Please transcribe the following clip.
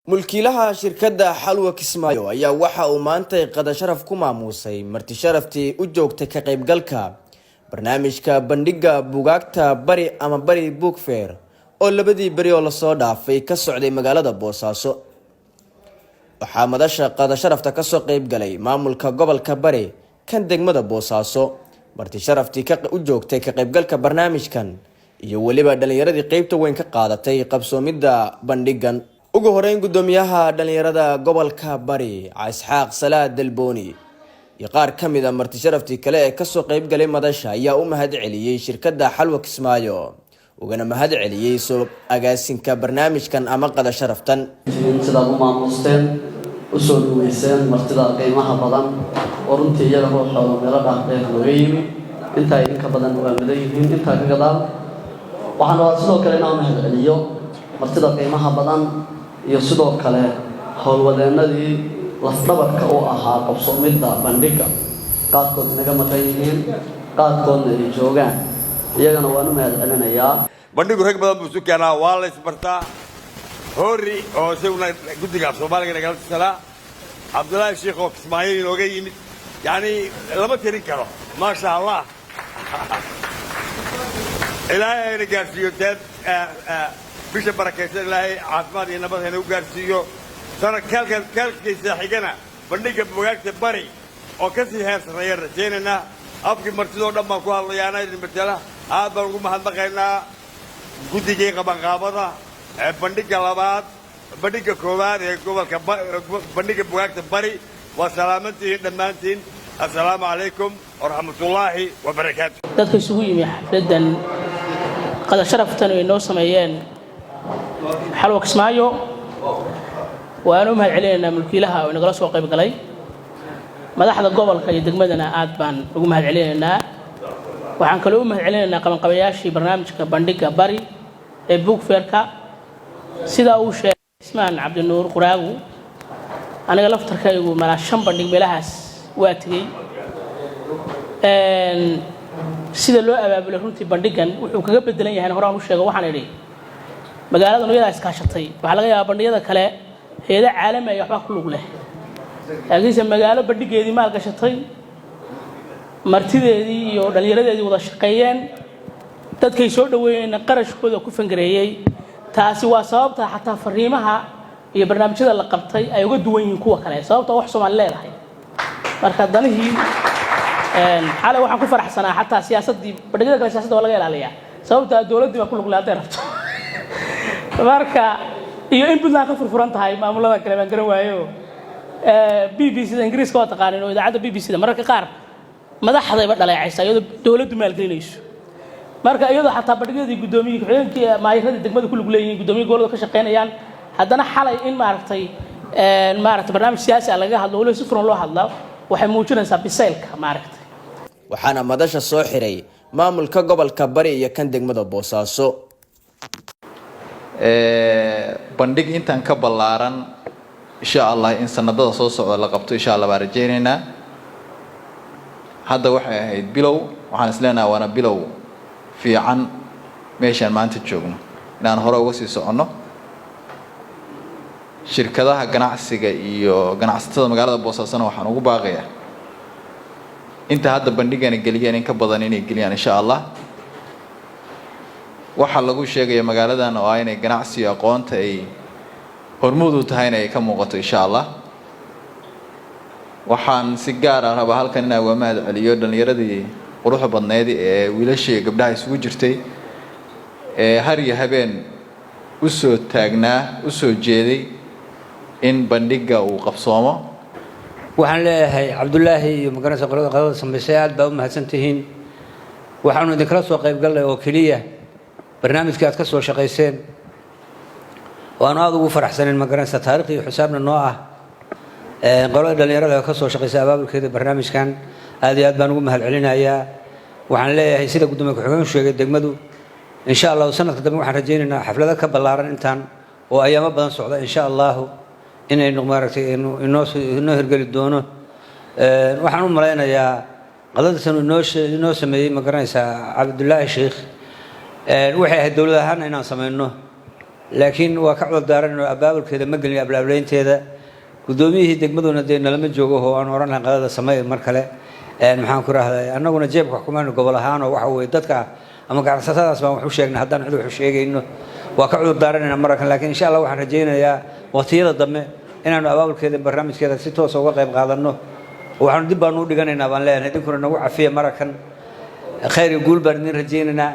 mulkiilaha shirkadda Xalwa Kismaayo ayaa waxa uu maantay qada sharaf ku maamusay marti sharaftii u joogtay ka qaybgalka barnaamijka bandhiga buugaagta bari ama bari book fair oo labadii bari oo la soo dhaafay ka socday magaalada Boosaaso. waxaa madasha qada sharafta ka soo qayb galay maamulka gobolka Bari kan degmada Boosaaso marti sharaftii ka u joogtay ka qaybgalka barnaamijkan iyo waliba dhalinyaradii qaybta weyn ka qaadatay qabsoomidda bandhigan. ugu horeyn gudoomiyaha dhalinyarada gobolka Bari Isxaaq Salaad Dalbooni iyo qaar kamid ah marti sharaftii kale ee ka soo qayb galay madasha ayaa u mahad celiyay shirkadda Xalwa Kismaayo ugana mahad celiyay soo agaasinka barnaamijkan ama qada sharaftan sida u maamusteen u soo dhaweyseen martida qiimaha badan oo runtii iyaga ruuxooda meel dhaafay looga yimi inta ay ka badan waa madan yihiin inta ka gadaal waxaan sidoo kale inaan mahad celiyo martida qiimaha badan iyo sidoo kale howlwadeenadii lafdhabarka u ahaa qabsoomidda bandhiga qaadkood naga maqan yihiin qaadkoodna ay joogaan iyagana waan u mahad celinayaa. bandhigu rag badan buu isu keenaa waa la isbartaa hori oo isaguna guddiga Soomaaliga nagala tirsanaa Cabdullaahi Sheekh oo Kismaayo inooga yimid yani lama tirin karo maasha Allah ilaahay gaarsiiyo dad bisha barakaysan ilaahay caafimaad iyo nabad inuu gaarsiiyo sana kalkiisa xigana bandhiga buugaagta bari oo ka sii heersanaya rajaynayna afkii martidoo dhan baan ku hadlayaana idin matala aad baan ugu mahadnaqaynaa guddigii qabanqaabada bandhiga labaad bandhiga koowaad ee gobolka bandhiga buugaagta bari waa salaamantiin dhammaantiin assalaamu calaykum waraxmatullaahi wabarakaatu. dadka isugu yimi xafladan qada sharaftan ay noo sameeyeen Xalwa Kismaayo waanu mahad celinaynaa mulkiilaha oo nagala soo qayb galay madaxda gobolka iyo degmadana aad baan ugu mahad celinaynaa. waxaan kale u mahad celinaynaa qabanqabayaashii barnaamijka bandhiga bari ee book fair-ka sida uu sheegay Ismaan Cabdinuur Quraagu aniga laftarkaygu mala 5 bandhig meelahaas waa tagay sida loo abaabulay runtii bandhigan wuxuu kaga bedelan yahay horaan u sheego waxaan idhi magaalada nooyada iska shatay waxa laga yaabaa bandhiyada kale heeda caalami ah waxba ku lug leh laakiin magaalo bandhigeedii maal gashatay martideedii iyo dhalinyaradeedii wada shaqeeyeen dadkay soo dhaweeyeen qarashkooda ku fangareeyay taasi waa sababta xataa fariimaha iyo barnaamijyada la qabtay ay uga duwan yihiin kuwa kale sababta wax Soomaali leedahay marka danihii xalay waxaan ku faraxsanaa xataa siyaasadii bandhigada kale siyaasadda waa laga ilaaliyaa sababta dawladdu waa ku lug leedahay rabto marka iyo in Puntland ka furfuran tahay maamulada kale baan garan waayo BBC Ingiriiska oo taqaaneen oo idaacadda BBC mararka qaar madaxdayba dhaleecaysa iyadoo dawladdu maalgelinayso marka iyadoo xataa bandhigyadii gudoomiyada xigeenkii maayirada degmada ku lug leeyihiin gudoomiye gobolka ka shaqeynayaan haddana xalay in maaragtay barnaamij siyaasi ah laga hadlo oo si furan loo hadlo waxay muujinaysaa biseylka maaragtay. waxaana madasha soo xiray maamulka gobolka Bari iyo kan degmada Boosaaso. bandhig intaan ka ballaaran insha Allah in sanadada soo socda la qabto insha Allah baan rajaynaynaa. hadda waxay ahayd bilow waxaan isleenahay waana bilow fiican meeshaan maanta joogno inaan hore uga sii soconno. shirkadaha ganacsiga iyo ganacsatada magaalada Boosaaso waxaan ugu baaqayaa inta hadda bandhigana geliyeen in ka badan inay geliyaan insha Allah. waxa lagu sheegay magaaladan oo ay ganacsiga aqoonta ay hormuud u tahay inay ka muuqato insha Allah. waxaan si gaar ah raba halkan inaan uga mahad celiyo dhalinyaradii quruxda badneed ee wiilashii gabdhaha isugu jirtay ee har iyo habeen u soo taagnaa u soo jeeday in bandhiga uu qabsoomo. waxaan leeyahay Cabdullaahi iyo magaranaysa qolada sameysay aad baa u mahadsantihiin. waxaanu idinkala soo qayb galnay oo kaliya barnaamijka aad ka soo shaqeyseen waan aad ugu faraxsanayn magaranaysa taariikh iyo xisaabna noo ah qolada dhalinyarada ka soo shaqeysay abaabulkeeda barnaamijkan aad iyo aad baan ugu mahad celinayaa. waxaan leeyahay sida gudoomiye ku-xigeenku sheegay degmadu insha Allah sanadka dambe waxaan rajaynaynaa xaflado ka ballaaran intaan oo ayaamo badan socda insha Allah inaynu maaragtay inoo hirgeli doono. waxaan u maleynayaa qadadiisan inoo sameeyay magaranaysa Cabdullaahi Sheekh waxay ahayd dawlad ahaan inaan sameeyno laakiin waa ka cod daaran oo abaabulkeeda ma gelin ablaableynteeda gudoomiyihii degmaduna dee nalama joogo oo aan oran lahayn qadada sameey mar kale maxaan ku raahday annaguna jeebka xukumayno gobol ahaan oo waxa weeye dadka ama ganacsatadaas baan wax u sheegnay haddaan cid wax u sheegayno waa ka cod daaranayna markan laakiin insha Allah waxaan rajaynayaa waqtiyada dambe inaanu abaabulkeeda barnaamijkeeda si toos ah uga qayb qaadano waxaan dib baan u dhiganaynaa baan leenahay idinkuna nagu cafiya markan khayr iyo guul baan idin rajaynaynaa